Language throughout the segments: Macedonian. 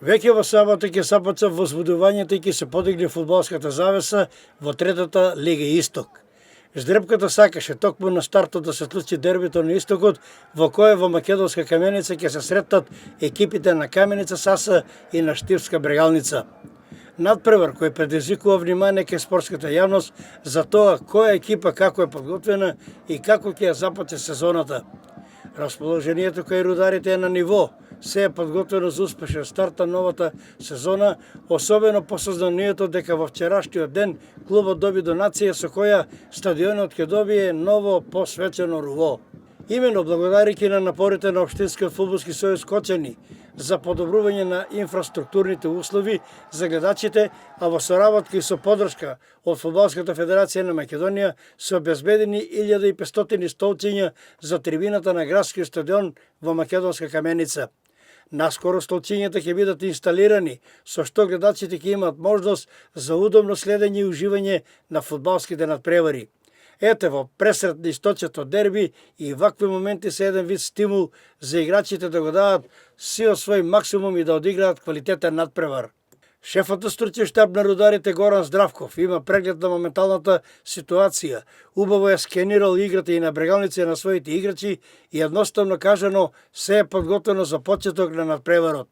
Веќе во сабота ќе започне возбудувањето и ќе се подигне фудбалската завеса во третата Лига Исток. Ждрепката сакаше токму на стартот да се случи дербито на Истокот, во кое во Македонска Каменица ќе се сретат екипите на Каменица Саса и на Штипска Брегалница. Надпревар кој предизвикува внимание кај спортската јавност за тоа која екипа како е подготвена и како ќе ја започне сезоната. Расположението кај рударите е на ниво, се е подготвено за успешен старт на новата сезона, особено по сознанието дека во вчерашниот ден клубот доби донација со која стадионот ќе добие ново посветено руво. Имено благодарики на напорите на Општинскиот фудбалски сојуз Кочани за подобрување на инфраструктурните услови за гледачите, а во соработка и со подршка од Фудбалската федерација на Македонија се обезбедени 1500 столчиња за трибината на градскиот стадион во Македонска Каменица. Наскоро столчињата ќе бидат инсталирани, со што гледачите ќе имат можност за удобно следење и уживање на фудбалските надпревари. Ете во пресред на источето дерби и вакви моменти се еден вид стимул за играчите да го дадат сиот свој максимум и да одиграат квалитетен надпревар. Шефот на стручен штаб на рударите Горан Здравков има преглед на моменталната ситуација, убаво е скенирал играта и на Брегалница и на своите играчи и едноставно кажано се е подготвено за почеток на надпреварот.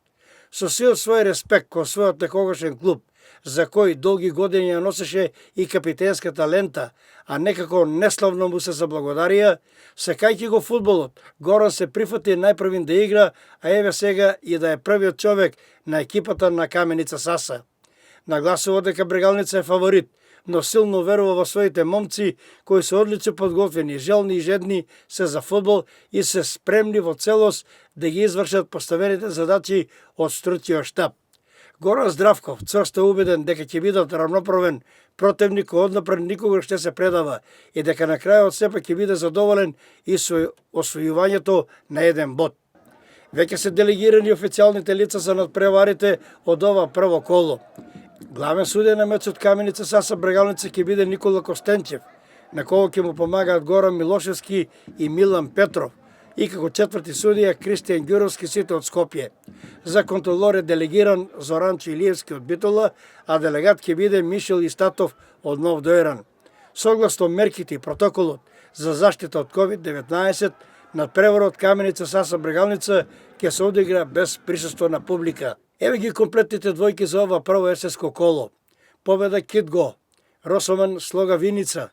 Со сиот свој респект кон својот некогашен клуб, за кој долги години ја носеше и капитенската лента, а некако неславно му се заблагодарија, секајќи го фудбалот, Горан се прифати најпрвин да игра, а еве сега и да е првиот човек на екипата на Каменица Саса. Нагласува дека Брегалница е фаворит, но силно верува во своите момци кои се одлично подготвени, желни и жедни се за фудбал и се спремни во целост да ги извршат поставените задачи од стручниот штаб. Горан Здравков цврсто убеден дека ќе бидат рамноправен противник кој однапред никогаш ќе се предава и дека на крајот сепак ќе биде задоволен и со освојувањето на еден бод. Веќе се делегирани официјалните лица за надпреварите од ова прво коло. Главен судија на мечот Каменица Саса Брегалница ќе биде Никола Костенчев, на кого ќе му помагаат Горан Милошевски и Милан Петров, и како четврти судија Кристијан Ѓуровски сите од Скопје. За контролор е делегиран Зоран Чилиевски од Битола, а делегат ќе биде Мишел Истатов од Нов Дојран. Согласно мерките и протоколот за заштита од COVID-19, надпреварот Каменица Саса Брегалница ќе се одигра без присуство на публика. Еве ги комплетните двојки за ова прво есенско коло. Победа Китго, Росоман Слога Виница,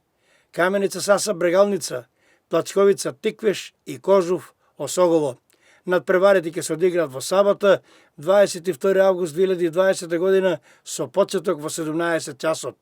Каменица Саса Брегалница, Плачковица Тиквеш и Кожув Осогово. Надпреварите ќе се одиграат во сабота, 22 август 2020 година, со почеток во 17 часот.